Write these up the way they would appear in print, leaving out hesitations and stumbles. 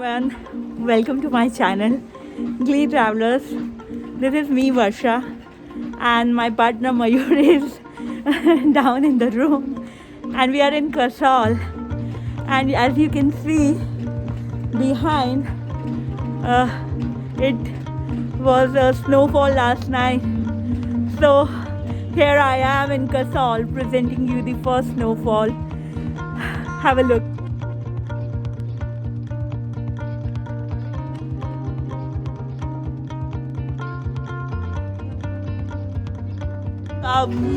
everyone, welcome to my channel Glee Travelers. This is me Varsha and my partner Mayur is down in the room and we are in Kasol, and as you can see behind it was a snowfall last night, so here I am in Kasol presenting you the first snowfall. Have a look.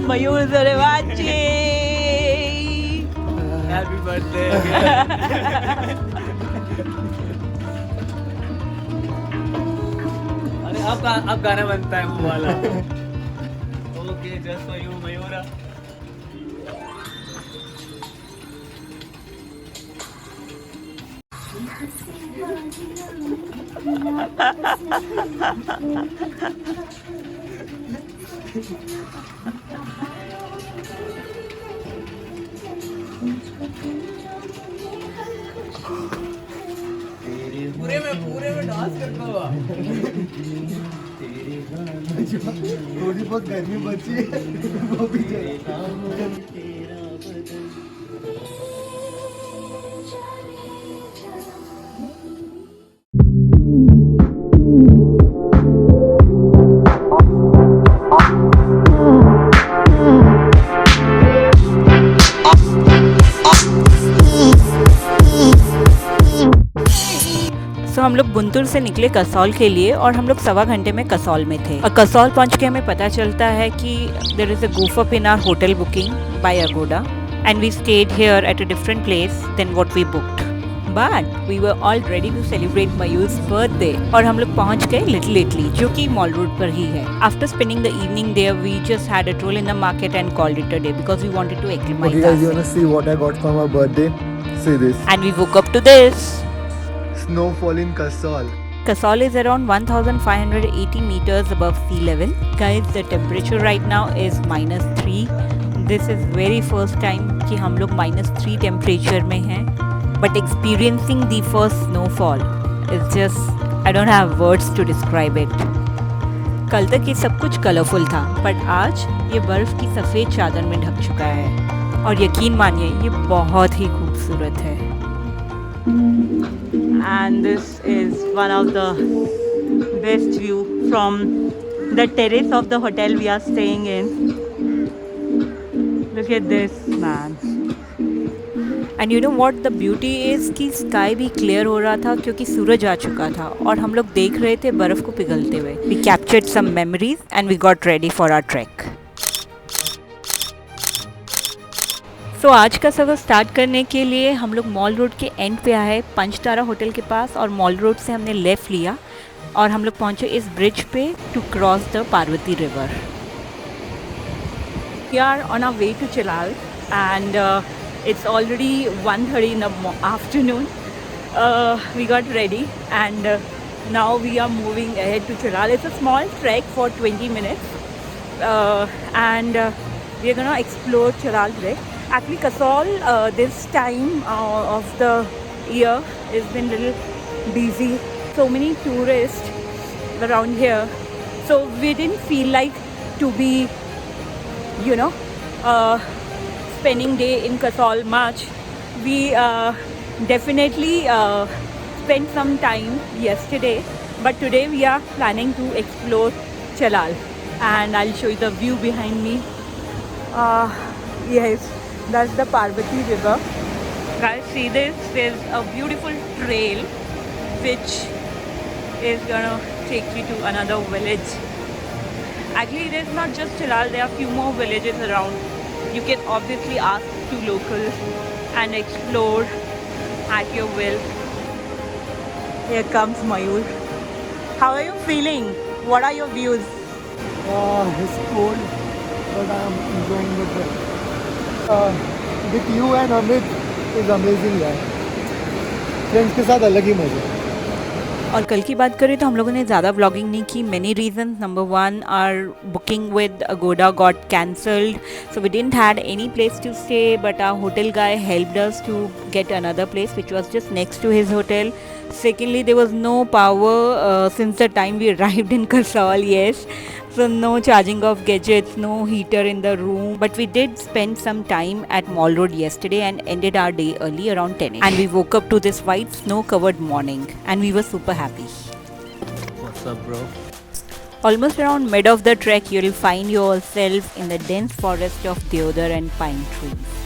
Mayur Zarevachi. Happy birthday. अरे अब गाना बनता है वो वाला. Okay, just for you, Mayura. पूरे में dance करता हुआ. थोड़ी बहुत गर्मी बची है वो भी तो हम लोग गुंटूर से निकले कसौल के लिए और हम लोग 1.25 घंटे में कसौल में थे और कसौल पहुंच के हमें पता चलता है कि there is a goof up in our hotel booking by Agoda and we stayed here at a different place than what we booked. But we were all ready to celebrate Mayur's birthday और हम लोग पहुंच गए little Italy जो कि mall road पर ही है. After spending the evening there we just had a stroll in the market and called it a day because we wanted to acclimate Okay guys, you wanna ourselves. see what I got for my birthday? See this. And we woke up to this. Snowfall in Kasol. Kasol is around 1580 meters above sea level. Guys, the temperature right now is -3. This is very first time कि हम लोग -3 temperature में हैं. But experiencing the first snowfall is just, I don't have words to describe it. कल तक ये सब कुछ कलरफुल था, but आज ये बर्फ की सफ़ेद चादर में ढक चुका है और यकीन मानिए ये बहुत ही खूबसूरत है. And this is one of the best view from the terrace of the hotel we are staying in. Look at this, man. And you know what the beauty is कि स्काई भी क्लियर हो रहा था क्योंकि सूरज आ चुका था और हम लोग देख रहे थे बर्फ़ को पिघलते हुए. We captured some memories and we got ready for our trek. तो आज का सफ़र स्टार्ट करने के लिए हम लोग मॉल रोड के एंड पे आए पंचतारा होटल के पास और मॉल रोड से हमने लेफ़्ट लिया और हम लोग पहुँचे इस ब्रिज पे to cross the Parvati river. We are on our way to Chalal and it's already 1:30 in the afternoon. We got ready and now we are moving ahead to Chilal. It's a small trek for 20 minutes and we are gonna explore Chilal today. Actually, Kasol this time of the year has been a little busy. So many tourists around here. So we didn't feel like to be, you know, spending day in Kasol much. We definitely spent some time yesterday. But today we are planning to explore Chalal. And I'll show you the view behind me. Yes. That's the Parvati river. Guys, see this? There's a beautiful trail which is gonna take you to another village. Actually, there's not just Chilal, there are few more villages around. You can obviously ask to locals and explore at your will. Here comes Mayur. How are you feeling? What are your views? It's cold, but I'm enjoying the trip. With you and Amit is amazing यार. Friends के साथ अलग ही मजा. और कल की बात करें तो हम लोगों ने ज़्यादा व्लॉगिंग नहीं की. Many reason. Number 1, our booking with Agoda got cancelled, so we didn't had any place to stay, but our hotel guy helped us to get another place which was just next to his hotel. Secondly, there was no power since the time we arrived in Kasol, yes. So no charging of gadgets, no heater in the room. But we did spend some time at Mall Road yesterday and ended our day early around 10 AM. And we woke up to this white snow-covered morning and we were super happy. What's up, bro? Almost around mid of the trek, you'll find yourself in the dense forest of deodar and pine trees.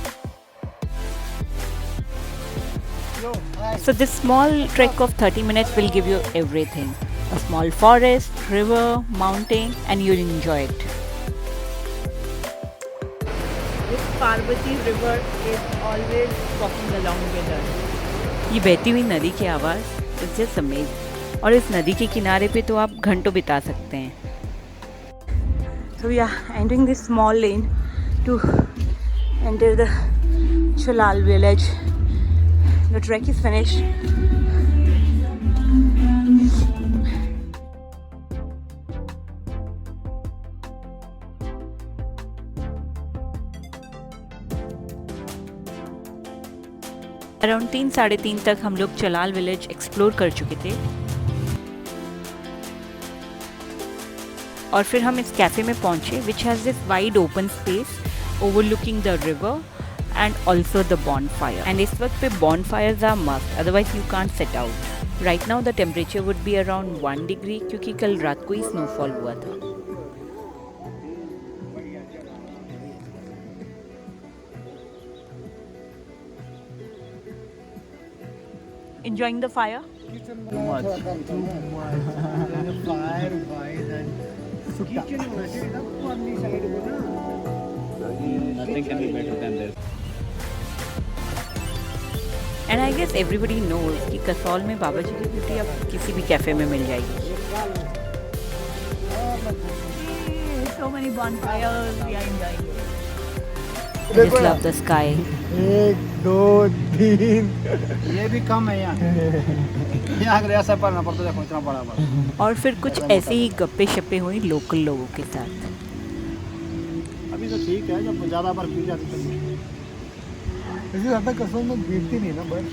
So this small trek of 30 minutes will give you everything. A small forest, river, mountain, and you'll enjoy it. This Parvati river is always walking along with us. ये बहती हुई नदी की आवाज़ is just amazing. और इस नदी के किनारे पे तो आप घंटों बिता सकते हैं. So we are entering this small lane to enter the Chalal village. The trek is finished. Around 3-3:30 तक हम लोग चलाल विलेज एक्सप्लोर कर चुके थे और फिर हम इस कैफ़े में पहुंचे which has this wide open space overlooking the river and also the bonfire. And इस वक्त पे bonfires are must, otherwise you can't set out. Right now the temperature would be around 1 degree क्योंकि कल रात को ही snowfall हुआ था. Enjoying the fire? Too much. Nothing can be better than this. And I guess everybody knows कि कसौल में बाबा जी की बूटी आपको किसी भी कैफे में मिल जाएगी. So many bonfires, we are enjoying. I just love the sky. 1, 2, 3. ये भी कम है यहाँ. यहाँ अगर ऐसा पढ़ना पड़ता देखो इतना बड़ा बड़ा. और फिर कुछ ऐसे ही गप्पे शप्पे हुई लोकल लोगों के साथ. अभी तो ठीक है, जब ज़्यादा बर्फ गिर जाती तो ऐसे ज़्यादा कसौल में गिरती नहीं ना बर्फ.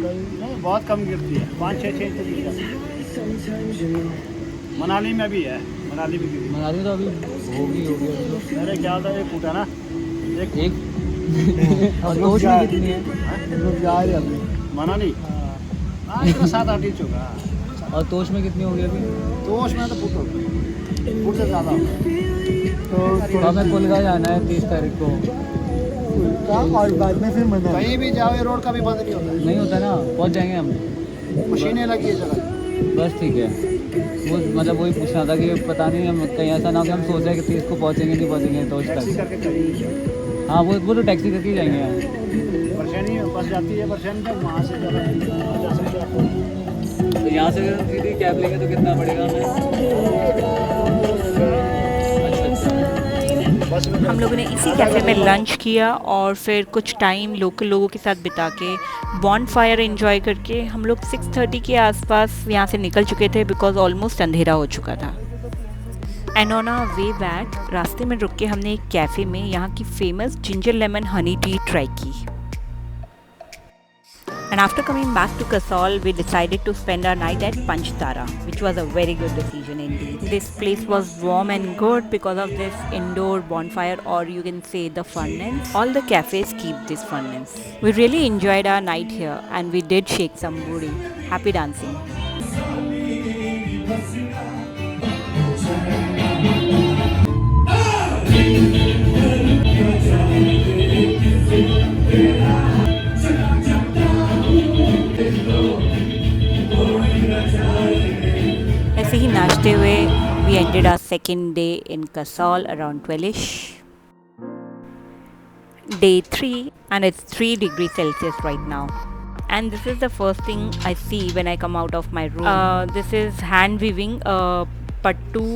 कल नहीं, बहुत कम गिरती है. 5-6 इंच गिर जाती है. मनाली में भी है, मनाली भी गिरी. मनाली तो अभी होगी. मेरे ख्याल से 1 फुट है ना. एक और तोश में कितनी है? लोग जा रहे हैं अभी. मनाली हाँ 7-8 इंच होगा. और तोश में कितनी होगी अभी? तो उसमें तो फुट होगा, फुट से ज़्यादा होगा. तो हमें कोलगा जाना है 30 तारीख को. और बाद में फिर मना. कहीं भी जाओ ये रोड का भी बंद नहीं होता. नहीं होता ना, पहुंच जाएंगे हम. मशीनें लगी है जगह. बस ठीक है. वो मतलब वही पूछना था कि पता नहीं हम कहीं ऐसा ना हो कि हम सोच रहे हैं कि 30 को पहुंचेंगे नहीं पहुंचेंगे तोश टैक्सी तक. करके चाहिए. हाँ वो तो टैक्सी करके ही जाएंगे यार. परेशानी बस जाती है, परेशानी तक वहाँ से जा सकते हैं. तो यहाँ से अगर हम सीधी कैब लेंगे तो कितना पड़ेगा हमें? हम लोगों ने इसी कैफ़े में लंच किया और फिर कुछ टाइम लोकल लोगों के साथ बिता के बॉन फायर एंजॉय करके हम लोग 6:30 के आसपास यहाँ से निकल चुके थे बिकॉज ऑलमोस्ट अंधेरा हो चुका था. And on our way back रास्ते में रुक के हमने एक कैफ़े में यहाँ की famous ginger lemon Honey tea try की. And after coming back to Kasol, we decided to spend our night at Panchtara, which was a very good decision indeed. This place was warm and good because of this indoor bonfire, or you can say the furnace. All the cafes keep this furnace. We really enjoyed our night here and we did shake some booty. Happy dancing. ऐसे ही नाचते हुए we ended our second day in Kasol around 12ish. Day 3 and it's 3 degrees Celsius right now. And this is the first thing I see when I come out of my room. This is hand weaving पट्टू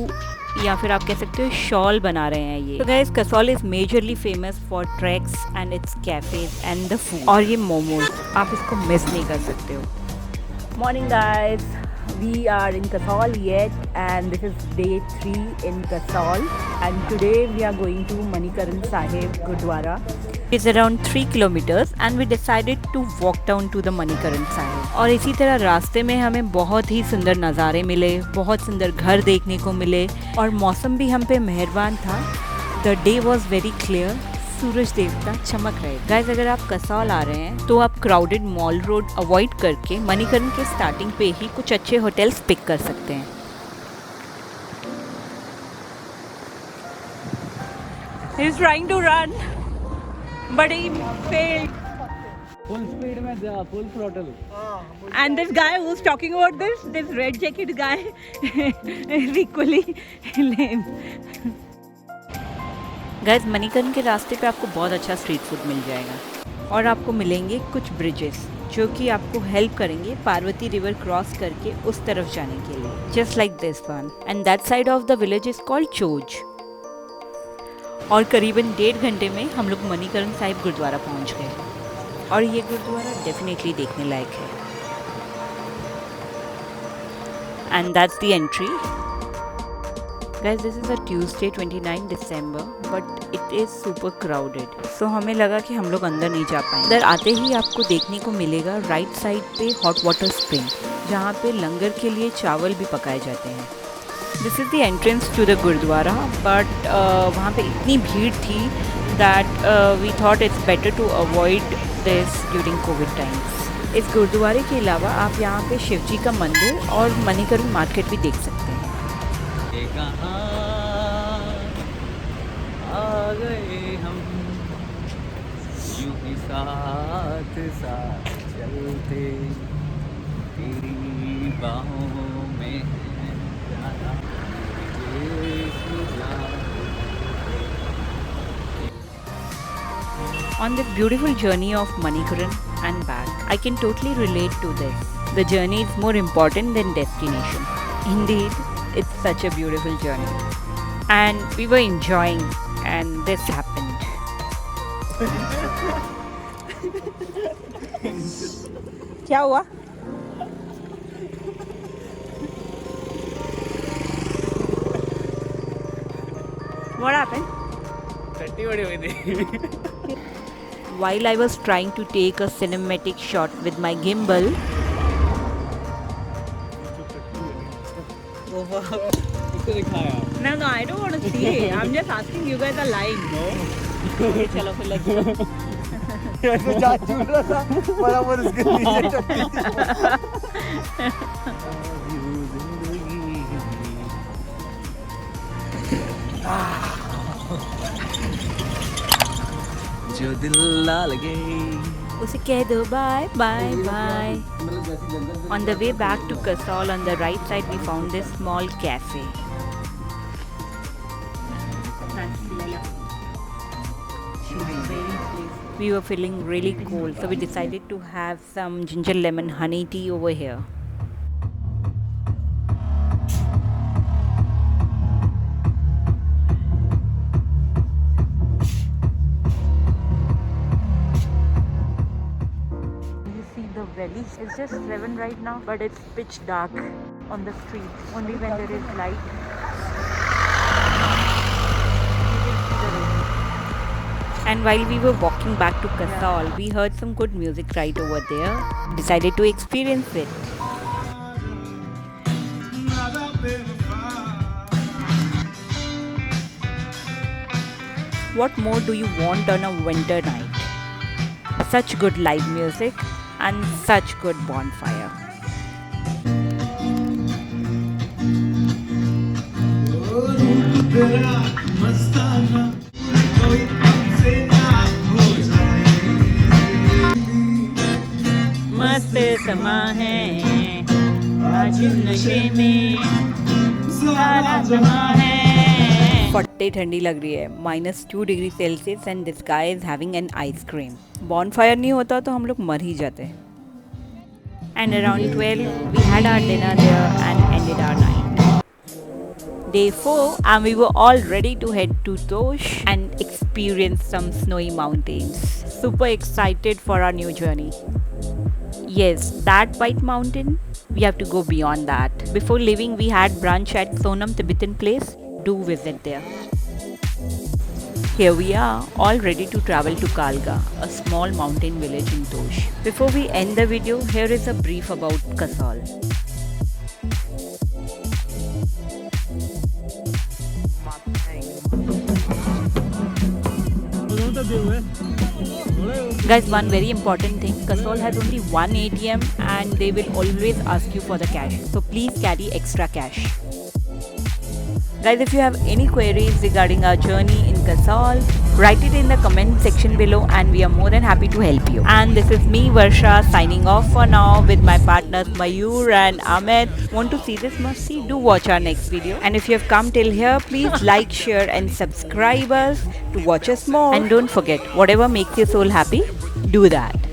या फिर आप कह सकते हो shawl बना रहे हैं ये. So guys, Kasol is majorly famous for treks and its cafes and the food. और ये मोमोज आप इसको मिस नहीं कर सकते हो. Morning guys, We are in Kasol yet, and this is day 3 in Kasol. And today we are going to Manikaran Sahib Gurdwara. It's around 3 kilometers, and we decided to walk down to the Manikaran Sahib. और इसी तरह रास्ते में हमें बहुत ही सुंदर नज़ारे मिले, बहुत सुंदर घर देखने को मिले, और मौसम भी हम पे मेहरबान था. The day was very clear. सूरज देवता चमक रहे. गाइस, अगर आप कसौल आ रहे हैं तो आप क्राउडेड मॉल रोड अवॉइड करके मणिकरण के स्टार्टिंग पे ही कुछ अच्छे होटल्स पिक कर सकते हैं. He is trying to run, but he failed. Full speed में जा, full throttle. And this guy who's talking about this red jacket guy is equally lame. Guys, Manikaran के रास्ते पे आपको बहुत अच्छा स्ट्रीट फूड मिल जाएगा, और आपको मिलेंगे कुछ ब्रिजेस जो कि आपको हेल्प करेंगे पार्वती रिवर क्रॉस करके उस तरफ जाने के लिए. Just like this one, and that side of the village is called chose. और करीबन 1.5 घंटे में हम लोग मणिकरण साहिब गुरुद्वारा पहुंच गए, और ये गुरुद्वारा डेफिनेटली देखने लायक है. And that's the entry. Guys, this is a Tuesday 29 December, but it is super crowded. So हमें लगा कि हम लोग अंदर नहीं जा पाएंगे. अंदर आते ही आपको देखने को मिलेगा राइट साइड पे हॉट वाटर स्प्रिंग, जहाँ पे लंगर के लिए चावल भी पकाए जाते हैं. This is the entrance to the gurudwara, but वहाँ पे इतनी भीड़ थी that we thought it's better to avoid this during covid times. इस गुरुद्वारे के अलावा आप यहाँ पे शिव जी का मंदिर और मणिकरण मार्केट भी देख सकते हैं. कहाँ आ गए हम, यूं ही साथ साथ चलते, तेरी बाहों में जाना On this beautiful journey of Manikaran and back, I can totally relate to this. The journey is more important than destination. Indeed, it's such a beautiful journey. And we were enjoying, and this happened. क्या हुआ? What happened? टट्टी बड़ी हुई थी. While I was trying to take a cinematic shot with my gimbal, इसको दिखाया. no, I don't want to see it. I'm just asking, you guys are lying. No. Okay, चलो फिर let's go. तो जा चूल रहा था, बराबर उसके नीचे टट्टी थी. जो दिल ला लगे. उसे कह दो bye bye. On the way back to Kasol, on the right side, we found this small cafe. We were feeling really cold, so we decided to have some ginger lemon honey tea over here. The valley. It's just 7 right now, but it's pitch dark on the street. Only when there is light. And while we were walking back to Kasol, we heard some good music right over there. Decided to experience it. What more do you want on a winter night? Such good live music and such good bonfire. मस्त समा है आज नशे में सारा समा है. फट्टे ठंडी लग रही है, -2 degree Celsius, and this guy is having an ice cream. Bonfire नहीं होता तो हम लोग मर ही जाते. And around 12 we had our dinner there and ended our night. Day 4, and we were all ready to head to Tosh and experience some snowy mountains. Super excited for our new journey. Yes, that white mountain we have to go beyond that. Before leaving, we had brunch at Sonam Tibetan Place. Do visit there. Here we are, all ready to travel to Kalga, a small mountain village in Tosh. Before we end the video, here is a brief about Kasol. Guys, one very important thing, Kasol has only one ATM and they will always ask you for the cash. So please carry extra cash. Guys, if you have any queries regarding our journey in Kasol, write it in the comment section below and we are more than happy to help you. And this is me, Varsha, signing off for now with my partners Mayur and Ahmed. Want to see this must-see? Do watch our next video. And if you have come till here, please like, share and subscribe us to watch us more. And don't forget, whatever makes your soul happy, do that.